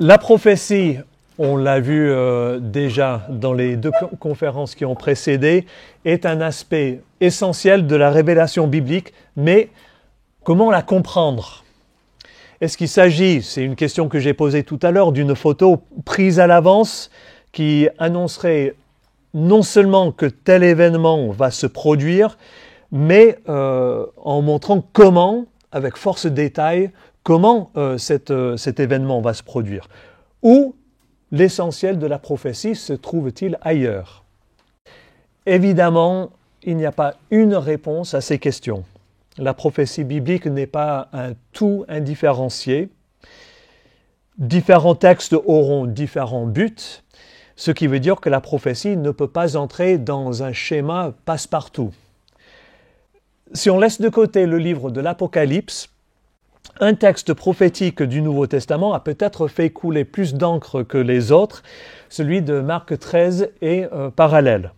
La prophétie, on l'a vu déjà dans les deux conférences qui ont précédé, est un aspect essentiel de la révélation biblique, mais comment la comprendre ? Est-ce qu'il s'agit, c'est une question que j'ai posée tout à l'heure, d'une photo prise à l'avance qui annoncerait non seulement que tel événement va se produire, mais en montrant comment, avec force détail, comment cet événement va se produire. Où l'essentiel de la prophétie se trouve-t-il ailleurs ? Évidemment, il n'y a pas une réponse à ces questions. La prophétie biblique n'est pas un tout indifférencié. Différents textes auront différents buts, ce qui veut dire que la prophétie ne peut pas entrer dans un schéma passe-partout. Si on laisse de côté le livre de l'Apocalypse, un texte prophétique du Nouveau Testament a peut-être fait couler plus d'encre que les autres, celui de Marc 13 est parallèle,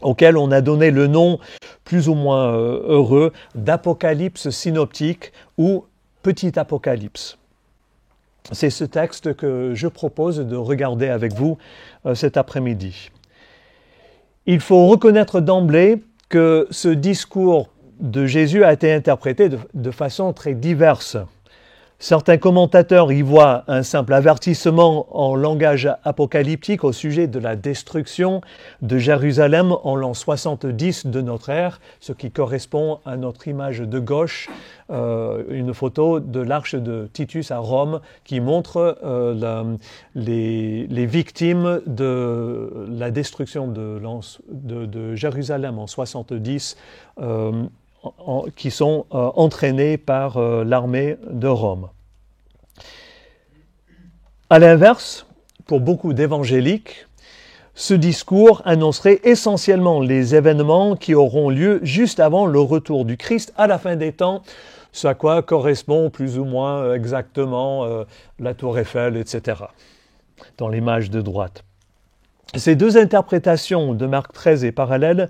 auquel on a donné le nom plus ou moins heureux d'Apocalypse synoptique ou Petit Apocalypse. C'est ce texte que je propose de regarder avec vous cet après-midi. Il faut reconnaître d'emblée que ce discours de Jésus a été interprété de façon très diverse. Certains commentateurs y voient un simple avertissement en langage apocalyptique au sujet de la destruction de Jérusalem en l'an 70 de notre ère, ce qui correspond à notre image de gauche, une photo de l'arche de Titus à Rome qui montre les victimes de la destruction de Jérusalem en 70 qui sont entraînés par l'armée de Rome. À l'inverse, pour beaucoup d'évangéliques, ce discours annoncerait essentiellement les événements qui auront lieu juste avant le retour du Christ à la fin des temps, ce à quoi correspond plus ou moins exactement la tour Eiffel, etc., dans l'image de droite. Ces deux interprétations de Marc 13 et parallèles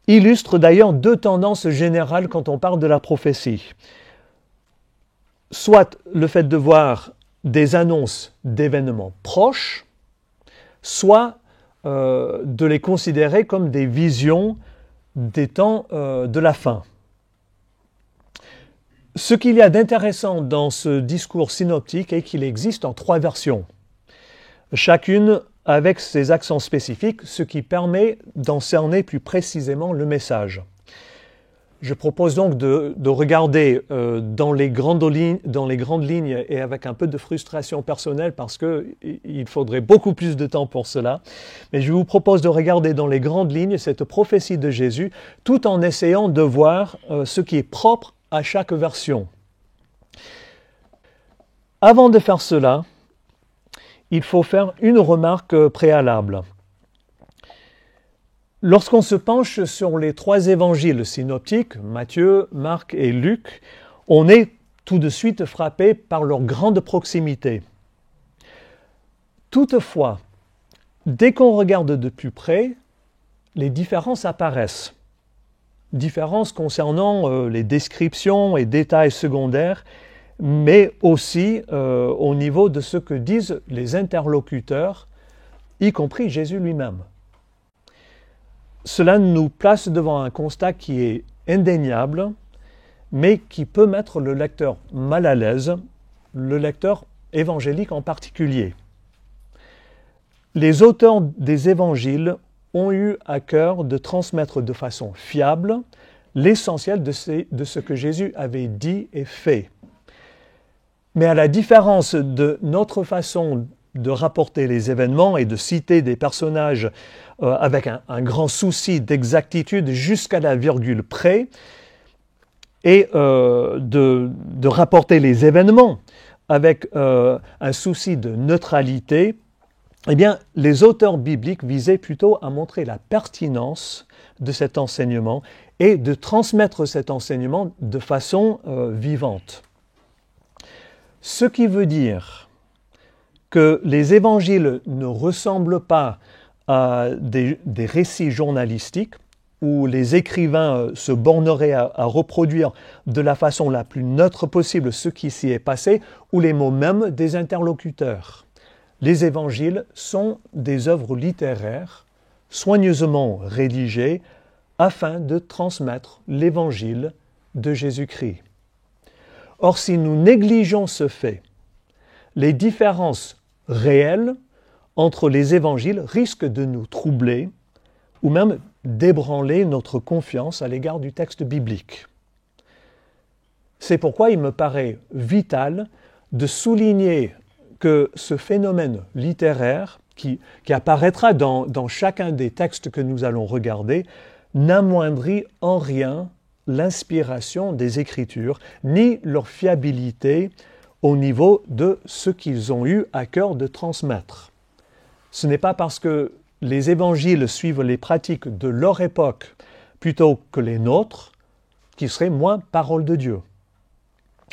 illustre d'ailleurs deux tendances générales quand on parle de la prophétie. Soit le fait de voir des annonces d'événements proches, soit de les considérer comme des visions des temps de la fin. Ce qu'il y a d'intéressant dans ce discours synoptique est qu'il existe en trois versions, chacune avec ses accents spécifiques, ce qui permet d'en cerner plus précisément le message. Je propose donc de regarder dans les grandes lignes et avec un peu de frustration personnelle parce qu'il faudrait beaucoup plus de temps pour cela, mais je vous propose de regarder dans les grandes lignes cette prophétie de Jésus tout en essayant de voir ce qui est propre à chaque version. Avant de faire cela, il faut faire une remarque préalable. Lorsqu'on se penche sur les trois évangiles synoptiques, Matthieu, Marc et Luc, on est tout de suite frappé par leur grande proximité. Toutefois, dès qu'on regarde de plus près, les différences apparaissent. Différences concernant les descriptions et détails secondaires, mais aussi au niveau de ce que disent les interlocuteurs, y compris Jésus lui-même. Cela nous place devant un constat qui est indéniable, mais qui peut mettre le lecteur mal à l'aise, le lecteur évangélique en particulier. Les auteurs des évangiles ont eu à cœur de transmettre de façon fiable l'essentiel de ce que Jésus avait dit et fait. Mais à la différence de notre façon de rapporter les événements et de citer des personnages avec un grand souci d'exactitude jusqu'à la virgule près, et de rapporter les événements avec un souci de neutralité, eh bien, les auteurs bibliques visaient plutôt à montrer la pertinence de cet enseignement et de transmettre cet enseignement de façon vivante. Ce qui veut dire que les évangiles ne ressemblent pas à des récits journalistiques, où les écrivains se borneraient à reproduire de la façon la plus neutre possible ce qui s'y est passé, ou les mots mêmes des interlocuteurs. Les évangiles sont des œuvres littéraires soigneusement rédigées afin de transmettre l'évangile de Jésus-Christ. Or, si nous négligeons ce fait, les différences réelles entre les évangiles risquent de nous troubler ou même d'ébranler notre confiance à l'égard du texte biblique. C'est pourquoi il me paraît vital de souligner que ce phénomène littéraire qui apparaîtra dans chacun des textes que nous allons regarder n'amoindrit en rien l'inspiration des Écritures, ni leur fiabilité au niveau de ce qu'ils ont eu à cœur de transmettre. Ce n'est pas parce que les évangiles suivent les pratiques de leur époque plutôt que les nôtres qui seraient moins parole de Dieu.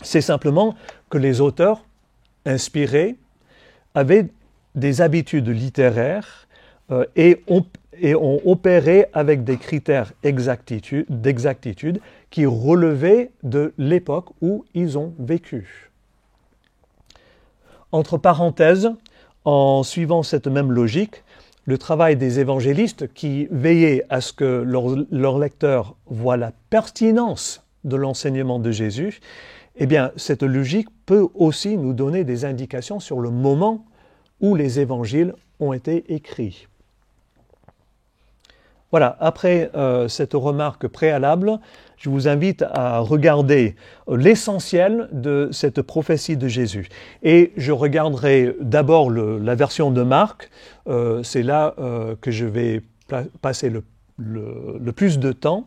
C'est simplement que les auteurs inspirés avaient des habitudes littéraires et ont opéré avec des critères d'exactitude qui relevaient de l'époque où ils ont vécu. Entre parenthèses, en suivant cette même logique, le travail des évangélistes qui veillaient à ce que leurs lecteurs voient la pertinence de l'enseignement de Jésus, eh bien, cette logique peut aussi nous donner des indications sur le moment où les évangiles ont été écrits. Voilà, après cette remarque préalable, je vous invite à regarder l'essentiel de cette prophétie de Jésus. Et je regarderai d'abord la version de Marc, c'est là que je vais passer le plus de temps,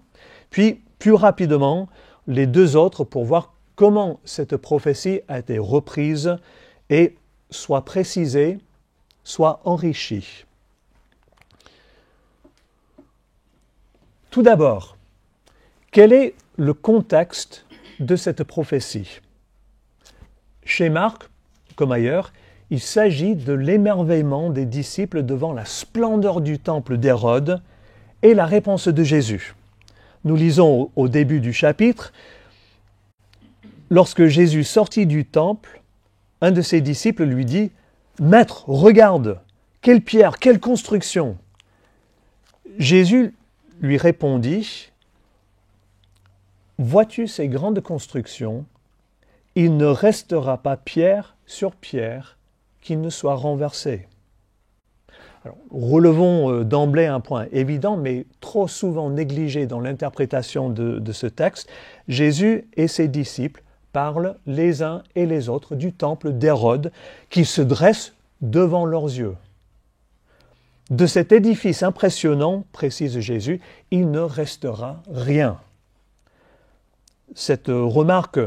puis plus rapidement les deux autres pour voir comment cette prophétie a été reprise et soit précisée, soit enrichie. Tout d'abord, quel est le contexte de cette prophétie? Chez Marc, comme ailleurs, il s'agit de l'émerveillement des disciples devant la splendeur du temple d'Hérode et la réponse de Jésus. Nous lisons au début du chapitre, lorsque Jésus sortit du temple, un de ses disciples lui dit « Maître, regarde, quelle pierre, quelle construction !» Jésus lui répondit « Vois-tu ces grandes constructions? Il ne restera pas pierre sur pierre qui ne soit renversée. » Alors, relevons d'emblée un point évident, mais trop souvent négligé dans l'interprétation de ce texte. Jésus et ses disciples parlent les uns et les autres du temple d'Hérode qui se dresse devant leurs yeux. De cet édifice impressionnant, précise Jésus, il ne restera rien. Cette remarque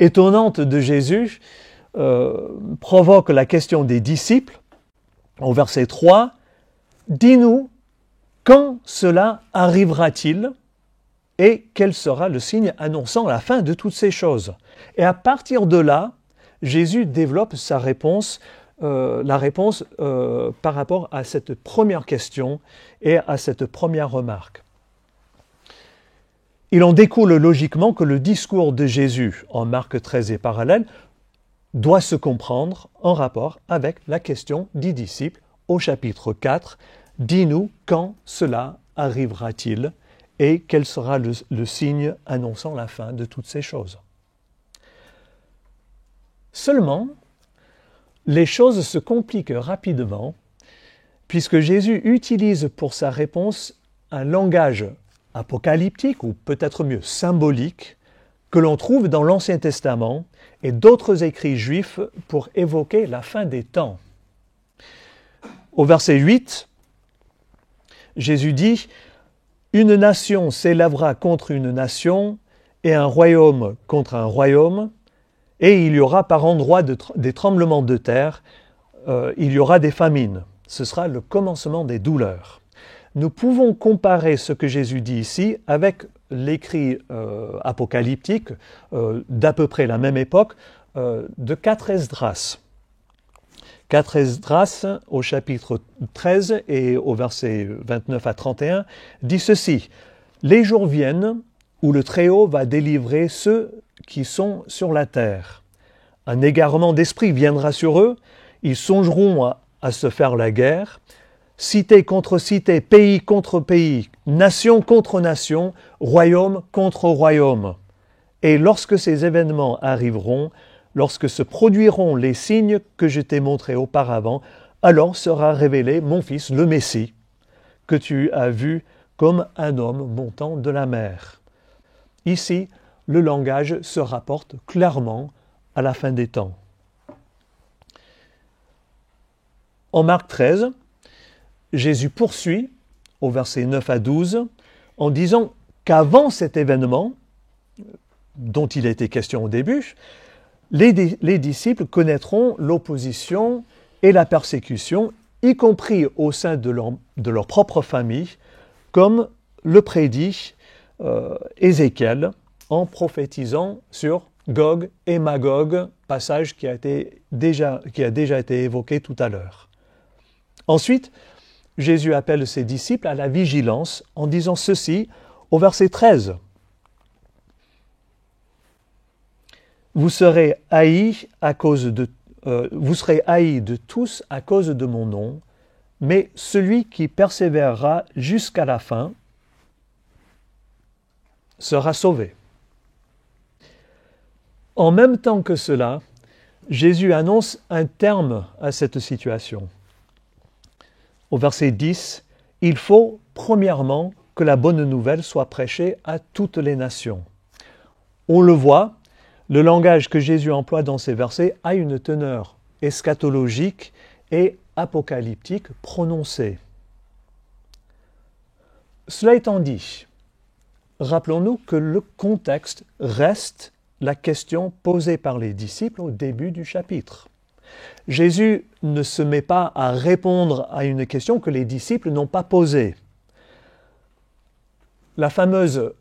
étonnante de Jésus provoque la question des disciples. Au verset 3, « Dis-nous, quand cela arrivera-t-il et quel sera le signe annonçant la fin de toutes ces choses ?» Et à partir de là, Jésus développe sa réponse, la réponse par rapport à cette première question et à cette première remarque. Il en découle logiquement que le discours de Jésus en Marc 13 et parallèle doit se comprendre en rapport avec la question des disciples au chapitre 4. « Dis-nous quand cela arrivera-t-il et quel sera le signe annonçant la fin de toutes ces choses ?» Seulement, les choses se compliquent rapidement puisque Jésus utilise pour sa réponse un langage apocalyptique ou peut-être mieux symbolique que l'on trouve dans l'Ancien Testament et d'autres écrits juifs pour évoquer la fin des temps. Au verset 8, Jésus dit « Une nation s'élèvera contre une nation et un royaume contre un royaume, et il y aura par endroits des tremblements de terre, il y aura des famines. Ce sera le commencement des douleurs. » Nous pouvons comparer ce que Jésus dit ici avec l'écrit apocalyptique d'à peu près la même époque de 4 Esdras. 4 Esdras, au chapitre 13 et au verset 29 à 31, dit ceci. « Les jours viennent où le Très-Haut va délivrer ceux qui sont sur la terre. Un égarement d'esprit viendra sur eux, ils songeront à se faire la guerre, cité contre cité, pays contre pays, nation contre nation, royaume contre royaume. Et lorsque ces événements arriveront, lorsque se produiront les signes que je t'ai montrés auparavant, alors sera révélé mon Fils, le Messie, que tu as vu comme un homme montant de la mer. Ici, le langage se rapporte clairement à la fin des temps. En Marc 13, Jésus poursuit, au verset 9 à 12, en disant qu'avant cet événement, dont il a été question au début, les disciples connaîtront l'opposition et la persécution, y compris au sein de leur propre famille, comme le prédit Ézéchiel en prophétisant sur Gog et Magog, passage qui a déjà été évoqué tout à l'heure. Ensuite, Jésus appelle ses disciples à la vigilance en disant ceci au verset 13. Vous serez haïs de tous à cause de mon nom, mais celui qui persévérera jusqu'à la fin sera sauvé. En même temps que cela, Jésus annonce un terme à cette situation. Au verset 10, il faut premièrement que la bonne nouvelle soit prêchée à toutes les nations. On le voit, le langage que Jésus emploie dans ces versets a une teneur eschatologique et apocalyptique prononcée. Cela étant dit, rappelons-nous que le contexte reste la question posée par les disciples au début du chapitre. Jésus ne se met pas à répondre à une question que les disciples n'ont pas posée. La fameuse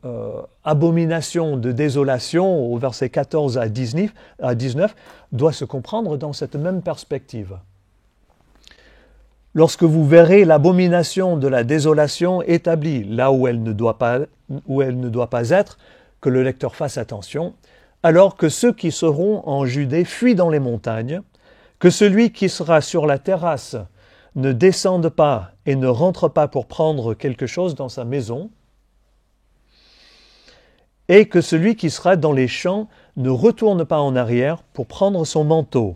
abomination de désolation au verset 14 à 19 doit se comprendre dans cette même perspective. Lorsque vous verrez l'abomination de la désolation établie là où elle ne doit pas être, que le lecteur fasse attention, alors que ceux qui seront en Judée fuient dans les montagnes, que celui qui sera sur la terrasse ne descende pas et ne rentre pas pour prendre quelque chose dans sa maison, et que celui qui sera dans les champs ne retourne pas en arrière pour prendre son manteau.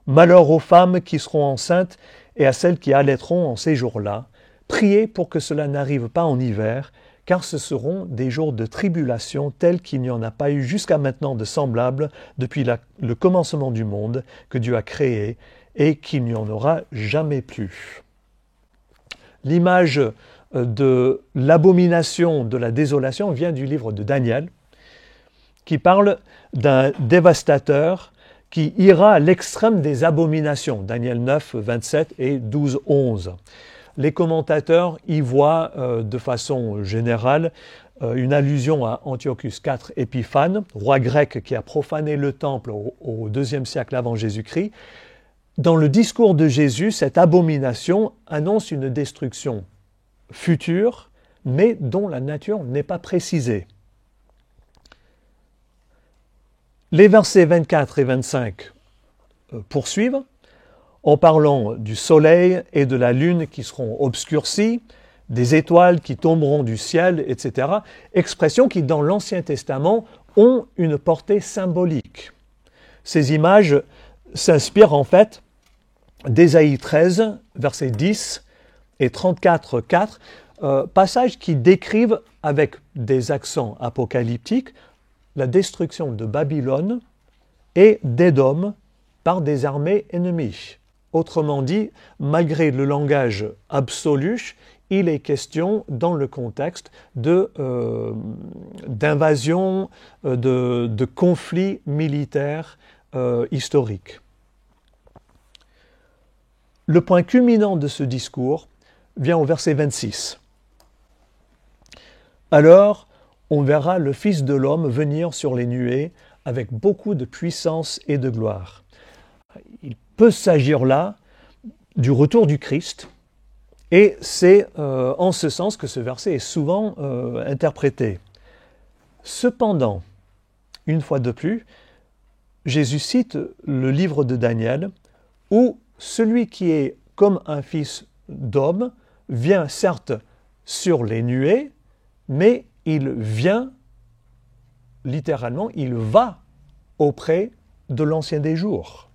Malheur aux femmes qui seront enceintes et à celles qui allaiteront en ces jours-là. Priez pour que cela n'arrive pas en hiver, car ce seront des jours de tribulation tels qu'il n'y en a pas eu jusqu'à maintenant de semblables depuis le commencement du monde que Dieu a créé et qu'il n'y en aura jamais plus. L'image de l'abomination de la désolation vient du livre de Daniel, qui parle d'un dévastateur qui ira à l'extrême des abominations. Daniel 9, 27 et 12, 11. Les commentateurs y voient de façon générale une allusion à Antiochus IV Épiphane, roi grec qui a profané le temple au IIe siècle avant Jésus-Christ. Dans le discours de Jésus, cette abomination annonce une destruction future, mais dont la nature n'est pas précisée. Les versets 24 et 25 poursuivent en parlant du soleil et de la lune qui seront obscurcis, des étoiles qui tomberont du ciel, etc. Expressions qui, dans l'Ancien Testament, ont une portée symbolique. Ces images s'inspirent en fait d'Ésaïe 13, versets 10 et 34, 4, passages qui décrivent avec des accents apocalyptiques la destruction de Babylone et d'Édom par des armées ennemies. Autrement dit, malgré le langage absolu, il est question dans le contexte d'invasion, de conflits militaires historiques. Le point culminant de ce discours vient au verset 26. Alors, on verra le Fils de l'homme venir sur les nuées avec beaucoup de puissance et de gloire. Il peut s'agir là du retour du Christ Et c'est en ce sens que ce verset est souvent interprété. Cependant, une fois de plus, Jésus cite le livre de Daniel, où celui qui est comme un fils d'homme vient certes sur les nuées, mais il vient, littéralement, il va auprès de l'Ancien des jours.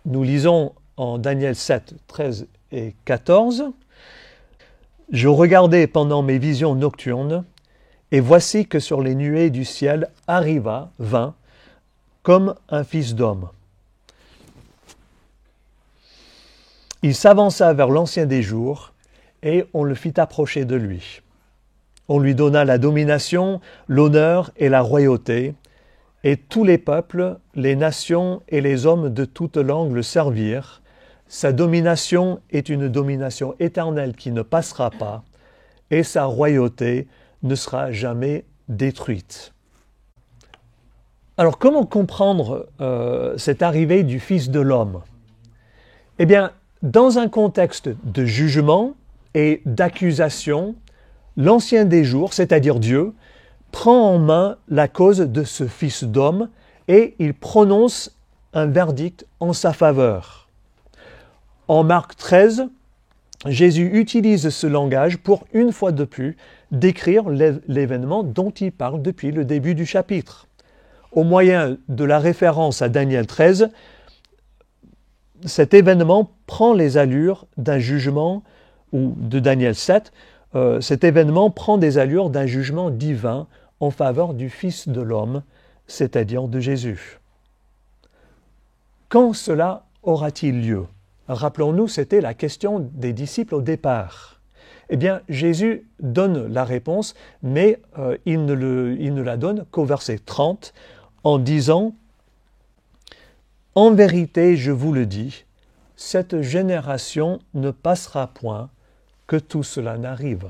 Nous lisons en Daniel 7, 13 et 14. « Je regardais pendant mes visions nocturnes, et voici que sur les nuées du ciel vint, comme un fils d'homme. Il s'avança vers l'Ancien des jours, et on le fit approcher de lui. On lui donna la domination, l'honneur et la royauté, et tous les peuples, les nations et les hommes de toute langue le servirent. Sa domination est une domination éternelle qui ne passera pas, et sa royauté ne sera jamais détruite. » Alors, comment comprendre cette arrivée du Fils de l'homme ? Eh bien, dans un contexte de jugement et d'accusation, l'Ancien des jours, c'est-à-dire Dieu, prend en main la cause de ce Fils d'homme et il prononce un verdict en sa faveur. En Marc 13, Jésus utilise ce langage pour, une fois de plus, décrire l'événement dont il parle depuis le début du chapitre. Au moyen de la référence à Daniel 13, cet événement prend les allures d'un jugement, ou de Daniel 7, cet événement prend des allures d'un jugement divin en faveur du Fils de l'homme, c'est-à-dire de Jésus. Quand cela aura-t-il lieu ? Rappelons-nous, c'était la question des disciples au départ. Eh bien, Jésus donne la réponse, mais il ne la donne qu'au verset 30, en disant « En vérité, je vous le dis, cette génération ne passera point que tout cela n'arrive. »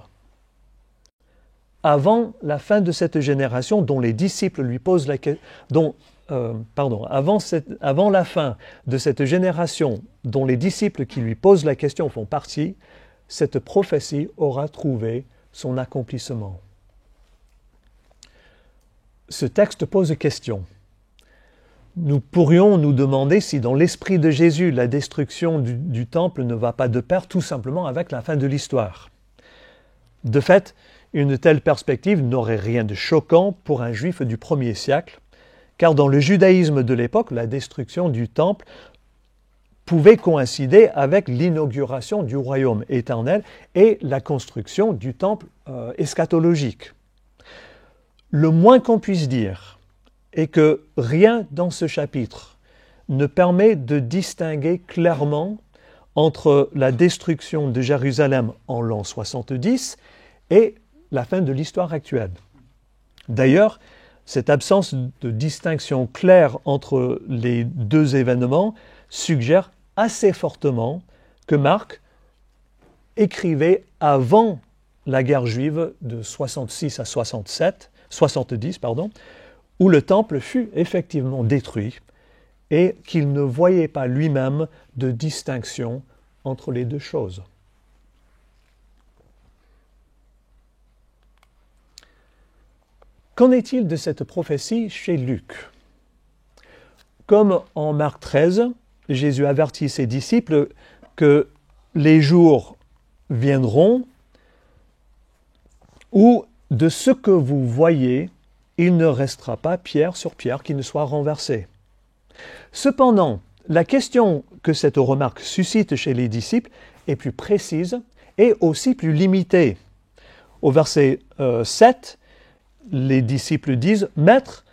Avant la fin de cette génération dont les disciples lui posent la question, avant la fin de cette génération dont les disciples qui lui posent la question font partie, cette prophétie aura trouvé son accomplissement. Ce texte pose question. Nous pourrions nous demander si dans l'esprit de Jésus, la destruction du temple ne va pas de pair tout simplement avec la fin de l'histoire. De fait, une telle perspective n'aurait rien de choquant pour un juif du 1er siècle, car dans le judaïsme de l'époque, la destruction du temple pouvait coïncider avec l'inauguration du royaume éternel et la construction du temple eschatologique. Le moins qu'on puisse dire est que rien dans ce chapitre ne permet de distinguer clairement entre la destruction de Jérusalem en l'an 70 et la fin de l'histoire actuelle. D'ailleurs, cette absence de distinction claire entre les deux événements suggère assez fortement que Marc écrivait avant la guerre juive de 66 à 70, où le temple fut effectivement détruit et qu'il ne voyait pas lui-même de distinction entre les deux choses. Qu'en est-il de cette prophétie chez Luc ? Comme en Marc 13, Jésus avertit ses disciples que les jours viendront où de ce que vous voyez, il ne restera pas pierre sur pierre qui ne soit renversée. Cependant, la question que cette remarque suscite chez les disciples est plus précise et aussi plus limitée. Au verset 7, les disciples disent « Maître,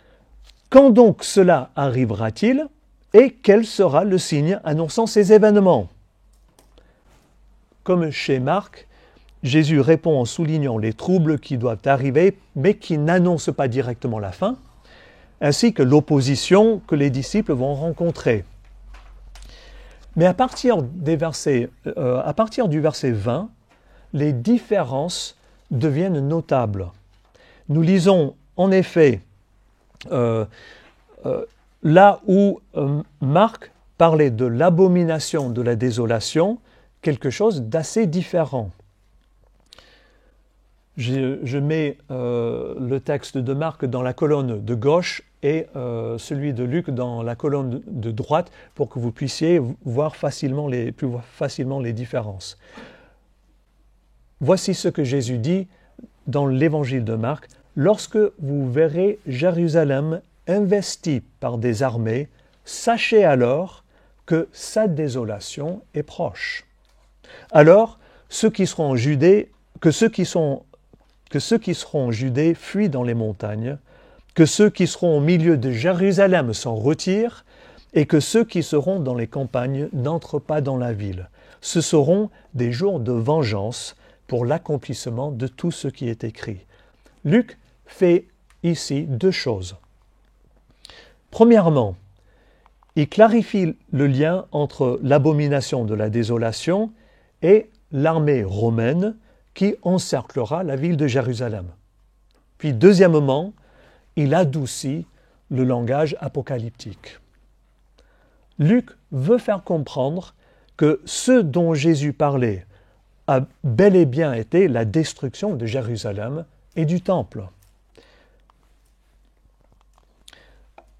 quand donc cela arrivera-t-il et quel sera le signe annonçant ces événements ?» Comme chez Marc, Jésus répond en soulignant les troubles qui doivent arriver, mais qui n'annoncent pas directement la fin, ainsi que l'opposition que les disciples vont rencontrer. Mais à partir du verset 20, les différences deviennent notables. Nous lisons en effet là où Marc parlait de l'abomination de la désolation, quelque chose d'assez différent. Je mets le texte de Marc dans la colonne de gauche et celui de Luc dans la colonne de droite pour que vous puissiez voir plus facilement les différences. Voici ce que Jésus dit dans l'évangile de Marc. « Lorsque vous verrez Jérusalem investie par des armées, sachez alors que sa désolation est proche. Alors, que ceux qui seront en Judée fuient dans les montagnes, que ceux qui seront au milieu de Jérusalem s'en retirent, et que ceux qui seront dans les campagnes n'entrent pas dans la ville. Ce seront des jours de vengeance pour l'accomplissement de tout ce qui est écrit. » Luc fait ici deux choses. Premièrement, il clarifie le lien entre l'abomination de la désolation et l'armée romaine qui encerclera la ville de Jérusalem. Puis deuxièmement, il adoucit le langage apocalyptique. Luc veut faire comprendre que ce dont Jésus parlait a bel et bien été la destruction de Jérusalem et du temple.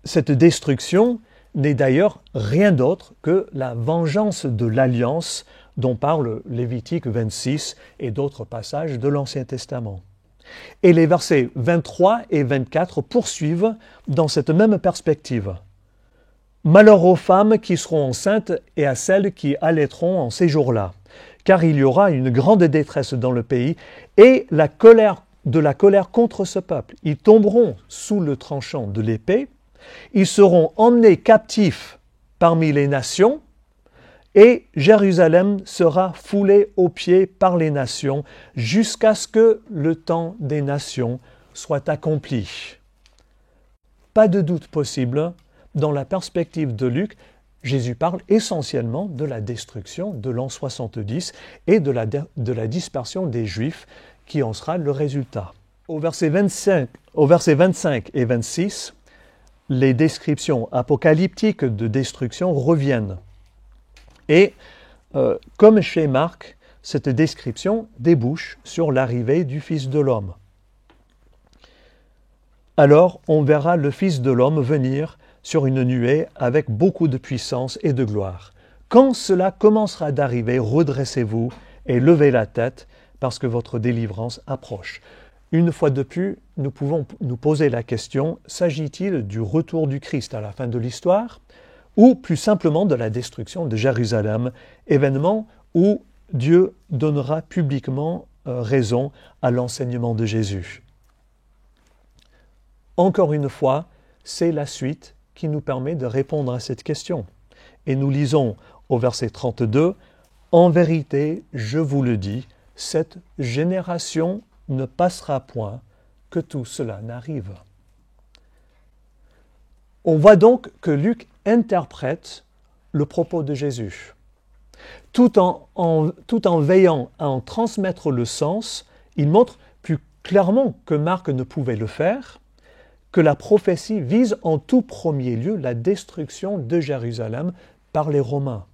Cette destruction n'est d'ailleurs rien d'autre que la vengeance de l'alliance dont parle Lévitique 26 et d'autres passages de l'Ancien Testament. Et les versets 23 et 24 poursuivent dans cette même perspective. « Malheur aux femmes qui seront enceintes et à celles qui allaiteront en ces jours-là, car il y aura une grande détresse dans le pays et de la colère contre ce peuple. Ils tomberont sous le tranchant de l'épée, ils seront emmenés captifs parmi les nations, et Jérusalem sera foulée aux pieds par les nations jusqu'à ce que le temps des nations soit accompli. » Pas de doute possible, dans la perspective de Luc, Jésus parle essentiellement de la destruction de l'an 70 et de la dispersion des Juifs qui en sera le résultat. Au verset 25 et 26, les descriptions apocalyptiques de destruction reviennent. Et comme chez Marc, cette description débouche sur l'arrivée du Fils de l'homme. Alors on verra le Fils de l'homme venir sur une nuée avec beaucoup de puissance et de gloire. Quand cela commencera d'arriver, redressez-vous et levez la tête parce que votre délivrance approche. Une fois de plus, nous pouvons nous poser la question, s'agit-il du retour du Christ à la fin de l'histoire ou plus simplement de la destruction de Jérusalem, événement où Dieu donnera publiquement raison à l'enseignement de Jésus? Encore une fois, c'est la suite qui nous permet de répondre à cette question. Et nous lisons au verset 32, « En vérité, je vous le dis, cette génération ne passera point que tout cela n'arrive. » On voit donc que Luc interprète le propos de Jésus. Tout en veillant à en transmettre le sens, il montre plus clairement que Marc ne pouvait le faire, que la prophétie vise en tout premier lieu la destruction de Jérusalem par les Romains.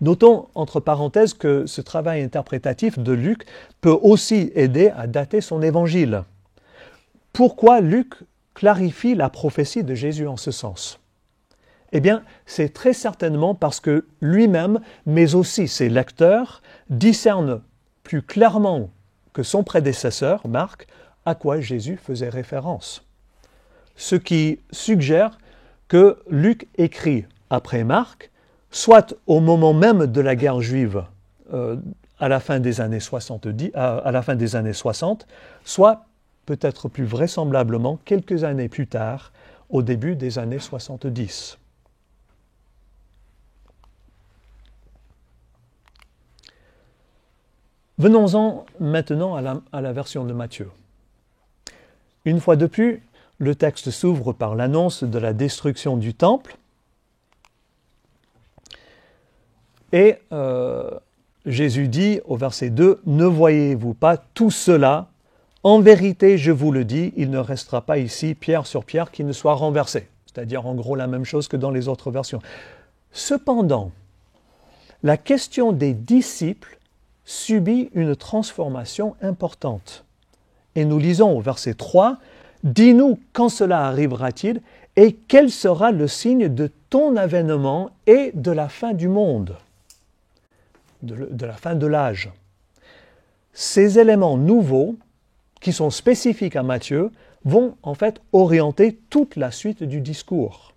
Notons, entre parenthèses, que ce travail interprétatif de Luc peut aussi aider à dater son évangile. Pourquoi Luc clarifie la prophétie de Jésus en ce sens? Eh bien, c'est très certainement parce que lui-même, mais aussi ses lecteurs, discernent plus clairement que son prédécesseur, Marc, à quoi Jésus faisait référence. Ce qui suggère que Luc écrit après Marc, soit au moment même de la guerre juive, à la fin des années 60, soit peut-être plus vraisemblablement quelques années plus tard, au début des années 70. Venons-en maintenant à la version de Matthieu. Une fois de plus, le texte s'ouvre par l'annonce de la destruction du temple. Et Jésus dit au verset 2, « Ne voyez-vous pas tout cela? En vérité, je vous le dis, il ne restera pas ici pierre sur pierre qui ne soit renversée. » c'est-à-dire en gros la même chose que dans les autres versions. Cependant, la question des disciples subit une transformation importante. Et nous lisons au verset 3, « Dis-nous quand cela arrivera-t-il et quel sera le signe de ton avènement et de la fin du monde, de la fin de l'âge. » Ces éléments nouveaux, qui sont spécifiques à Matthieu, vont en fait orienter toute la suite du discours.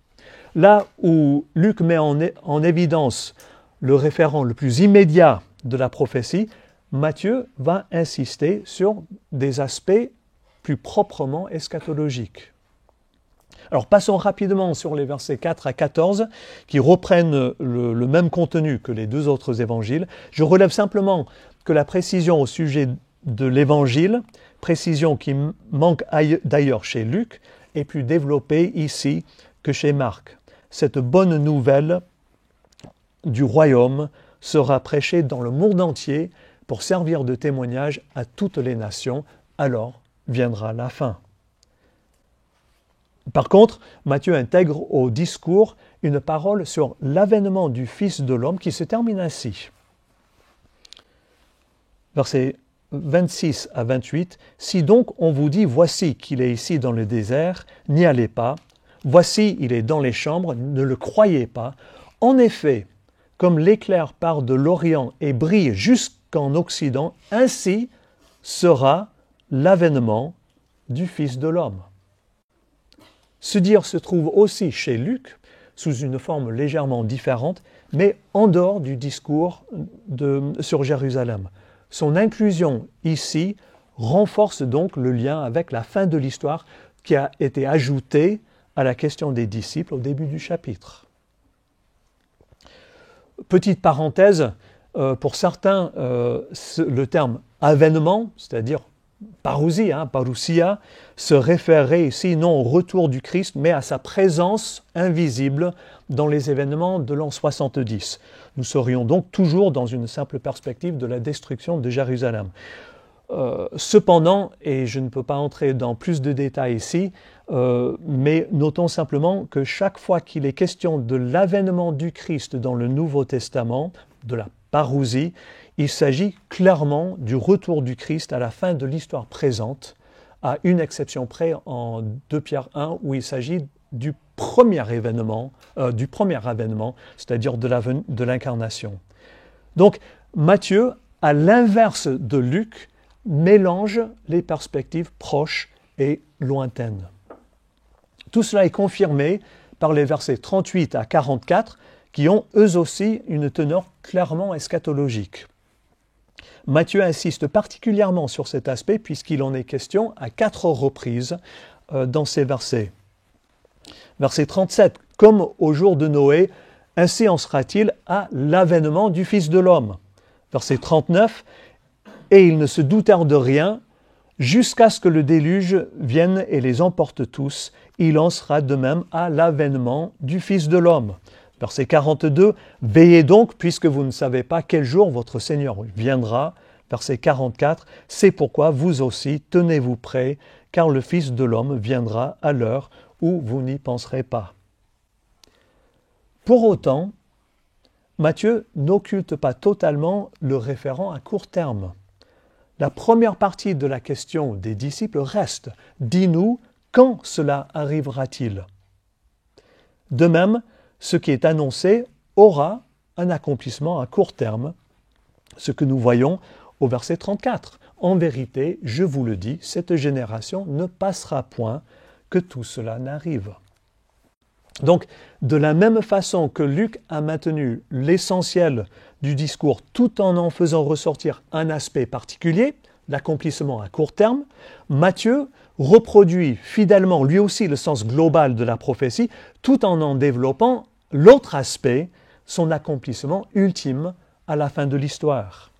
Là où Luc met en évidence le référent le plus immédiat de la prophétie, Matthieu va insister sur des aspects plus proprement eschatologiques. Alors passons rapidement sur les versets 4 à 14 qui reprennent le même contenu que les deux autres évangiles. Je relève simplement que la précision au sujet de l'évangile, précision qui manque d'ailleurs chez Luc, est plus développée ici que chez Marc. Cette bonne nouvelle du royaume sera prêchée dans le monde entier pour servir de témoignage à toutes les nations, alors viendra la fin. Par contre, Matthieu intègre au discours une parole sur l'avènement du Fils de l'homme qui se termine ainsi. Versets 26 à 28, « Si donc on vous dit, voici qu'il est ici dans le désert, n'y allez pas. Voici, il est dans les chambres, ne le croyez pas. En effet, comme l'éclair part de l'Orient et brille jusqu'en Occident, ainsi sera l'avènement du Fils de l'homme. » Ce dire se trouve aussi chez Luc, sous une forme légèrement différente, mais en dehors du discours sur Jérusalem. Son inclusion ici renforce donc le lien avec la fin de l'histoire qui a été ajoutée à la question des disciples au début du chapitre. Petite parenthèse, pour certains, le terme « avènement », c'est-à-dire parousia, parousia, se référait ici non au retour du Christ, mais à sa présence invisible dans les événements de l'an 70. Nous serions donc toujours dans une simple perspective de la destruction de Jérusalem. Cependant, et je ne peux pas entrer dans plus de détails ici, mais notons simplement que chaque fois qu'il est question de l'avènement du Christ dans le Nouveau Testament, de la parousie, il s'agit clairement du retour du Christ à la fin de l'histoire présente, à une exception près en 2 Pierre 1, où il s'agit du premier avènement, c'est-à-dire de l'incarnation. Donc, Matthieu, à l'inverse de Luc, mélange les perspectives proches et lointaines. Tout cela est confirmé par les versets 38 à 44, qui ont eux aussi une teneur clairement eschatologique. Matthieu insiste particulièrement sur cet aspect puisqu'il en est question à 4 reprises dans ces versets. Verset 37, « Comme au jour de Noé, ainsi en sera-t-il à l'avènement du Fils de l'homme. » Verset 39, « Et ils ne se doutèrent de rien, jusqu'à ce que le déluge vienne et les emporte tous. Il en sera de même à l'avènement du Fils de l'homme. » Verset 42, « Veillez donc, puisque vous ne savez pas quel jour votre Seigneur viendra. » Verset 44, « C'est pourquoi vous aussi tenez-vous prêts, car le Fils de l'homme viendra à l'heure où vous n'y penserez pas. » Pour autant, Matthieu n'occulte pas totalement le référent à court terme. La première partie de la question des disciples reste « Dis-nous, quand cela arrivera-t-il » De même, ce qui est annoncé aura un accomplissement à court terme, ce que nous voyons au verset 34. « En vérité, je vous le dis, cette génération ne passera point que tout cela n'arrive. » Donc, de la même façon que Luc a maintenu l'essentiel du discours tout en faisant ressortir un aspect particulier, l'accomplissement à court terme, Matthieu reproduit fidèlement lui aussi le sens global de la prophétie tout en développant l'autre aspect, son accomplissement ultime à la fin de l'histoire.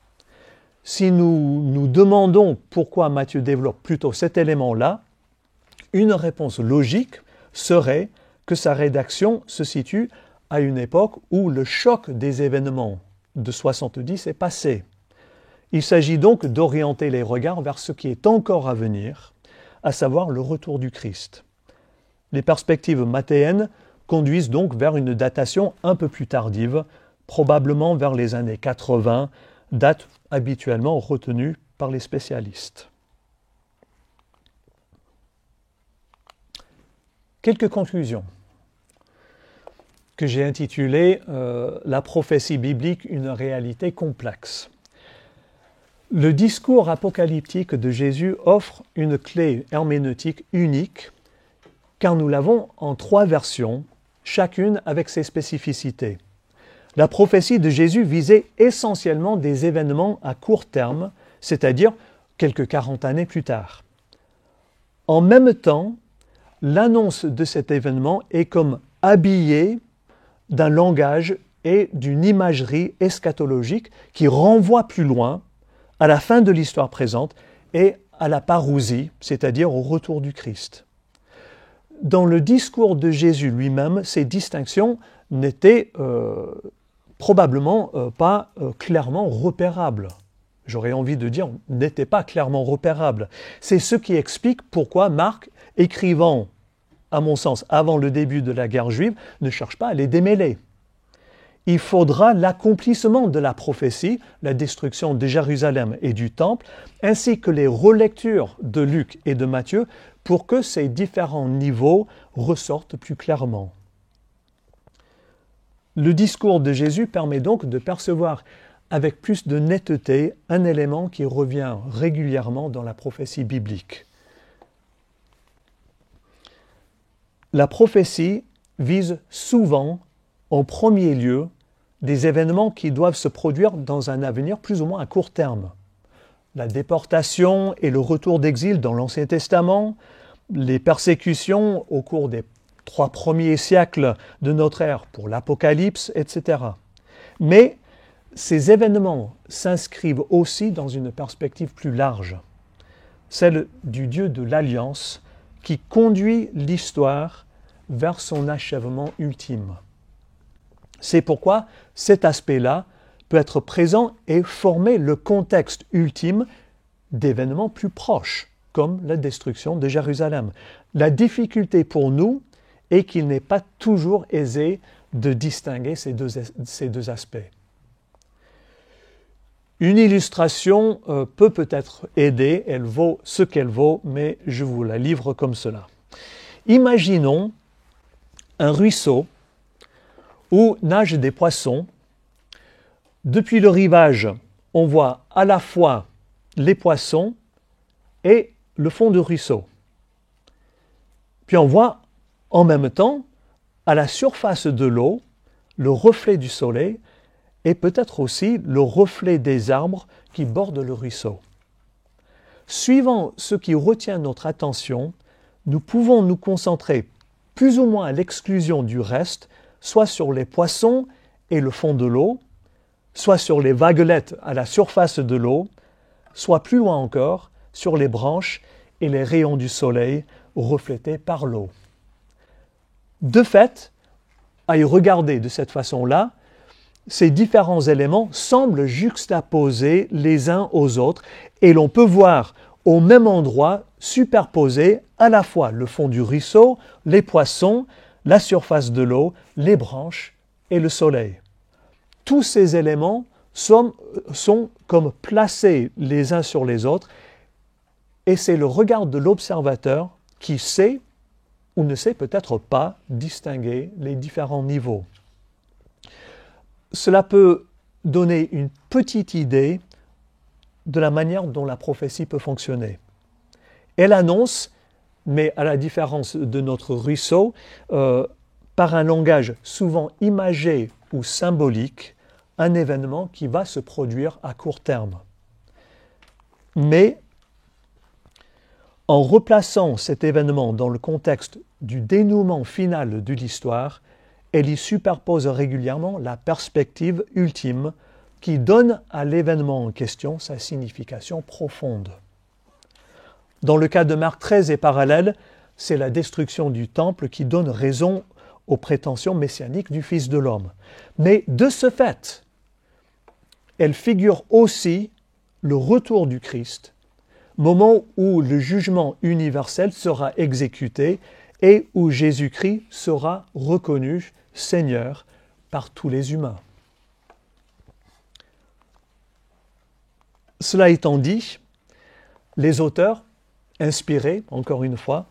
Si nous nous demandons pourquoi Matthieu développe plutôt cet élément-là, une réponse logique serait que sa rédaction se situe à une époque où le choc des événements de 70 est passé. Il s'agit donc d'orienter les regards vers ce qui est encore à venir, à savoir le retour du Christ. Les perspectives mathéennes conduisent donc vers une datation un peu plus tardive, probablement vers les années 80, date habituellement retenue par les spécialistes. Quelques conclusions que j'ai intitulées La prophétie biblique, une réalité complexe. Le discours apocalyptique de Jésus offre une clé herméneutique unique, car nous l'avons en 3 versions, chacune avec ses spécificités. La prophétie de Jésus visait essentiellement des événements à court terme, c'est-à-dire quelques 40 années plus tard. En même temps, l'annonce de cet événement est comme habillée d'un langage et d'une imagerie eschatologique qui renvoie plus loin, à la fin de l'histoire présente et à la parousie, c'est-à-dire au retour du Christ. Dans le discours de Jésus lui-même, ces distinctions n'étaient probablement pas clairement repérables. J'aurais envie de dire n'étaient pas clairement repérables. C'est ce qui explique pourquoi Marc, écrivant, à mon sens, avant le début de la guerre juive, ne cherche pas à les démêler. Il faudra l'accomplissement de la prophétie, la destruction de Jérusalem et du Temple, ainsi que les relectures de Luc et de Matthieu pour que ces différents niveaux ressortent plus clairement. Le discours de Jésus permet donc de percevoir avec plus de netteté un élément qui revient régulièrement dans la prophétie biblique. La prophétie vise souvent en premier lieu des événements qui doivent se produire dans un avenir plus ou moins à court terme. La déportation et le retour d'exil dans l'Ancien Testament, les persécutions au cours des 3 premiers siècles de notre ère pour l'Apocalypse, etc. Mais ces événements s'inscrivent aussi dans une perspective plus large, celle du Dieu de l'Alliance qui conduit l'histoire vers son achèvement ultime. C'est pourquoi cet aspect-là peut être présent et former le contexte ultime d'événements plus proches, comme la destruction de Jérusalem. La difficulté pour nous est qu'il n'est pas toujours aisé de distinguer ces deux aspects. Une illustration peut-être aider, elle vaut ce qu'elle vaut, mais je vous la livre comme cela. Imaginons un ruisseau où nagent des poissons. Depuis le rivage, on voit à la fois les poissons et le fond du ruisseau. Puis on voit en même temps, à la surface de l'eau, le reflet du soleil et peut-être aussi le reflet des arbres qui bordent le ruisseau. Suivant ce qui retient notre attention, nous pouvons nous concentrer plus ou moins à l'exclusion du reste, soit sur les poissons et le fond de l'eau, soit sur les vaguelettes à la surface de l'eau, soit plus loin encore sur les branches et les rayons du soleil reflétés par l'eau. De fait, à y regarder de cette façon-là, ces différents éléments semblent juxtaposés les uns aux autres et l'on peut voir au même endroit superposés à la fois le fond du ruisseau, les poissons, la surface de l'eau, les branches et le soleil. Tous ces éléments sont comme placés les uns sur les autres et c'est le regard de l'observateur qui sait ou ne sait peut-être pas distinguer les différents niveaux. Cela peut donner une petite idée de la manière dont la prophétie peut fonctionner. Elle annonce, mais à la différence de notre ruisseau, par un langage souvent imagé ou symbolique, un événement qui va se produire à court terme. Mais en replaçant cet événement dans le contexte du dénouement final de l'histoire, elle y superpose régulièrement la perspective ultime qui donne à l'événement en question sa signification profonde. Dans le cas de Marc 13 et parallèle, c'est la destruction du temple qui donne raison aux prétentions messianiques du Fils de l'homme. Mais de ce fait, elle figure aussi le retour du Christ, moment où le jugement universel sera exécuté et où Jésus-Christ sera reconnu Seigneur par tous les humains. Cela étant dit, les auteurs inspirés, encore une fois,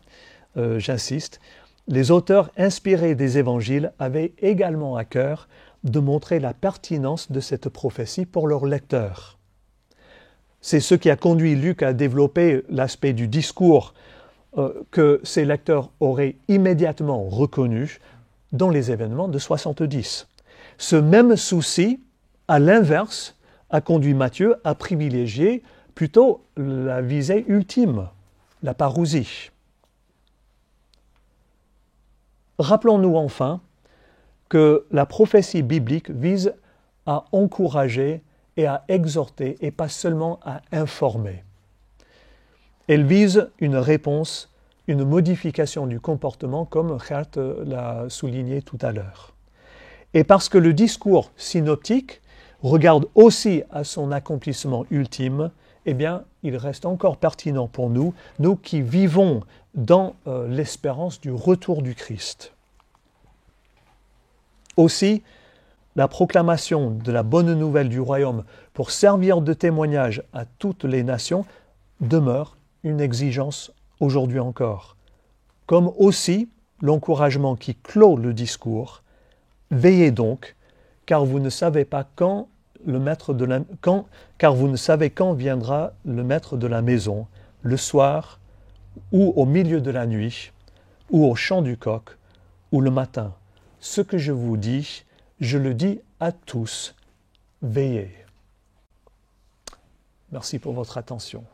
j'insiste, les auteurs inspirés des évangiles avaient également à cœur de montrer la pertinence de cette prophétie pour leurs lecteurs. C'est ce qui a conduit Luc à développer l'aspect du discours que ses lecteurs auraient immédiatement reconnu dans les événements de 70. Ce même souci, à l'inverse, a conduit Matthieu à privilégier plutôt la visée ultime, la parousie. Rappelons-nous enfin que la prophétie biblique vise à encourager et à exhorter et pas seulement à informer. Elle vise une réponse, une modification du comportement comme Gert l'a souligné tout à l'heure. Et parce que le discours synoptique regarde aussi à son accomplissement ultime, eh bien, il reste encore pertinent pour nous, nous qui vivons dans l'espérance du retour du Christ. Aussi, la proclamation de la bonne nouvelle du royaume pour servir de témoignage à toutes les nations demeure une exigence aujourd'hui encore, comme aussi l'encouragement qui clôt le discours. Veillez donc, car vous ne savez pas quand viendra le maître de la maison, le soir, ou au milieu de la nuit, ou au chant du coq, ou le matin. Ce que je vous dis, je le dis à tous, veillez. Merci pour votre attention.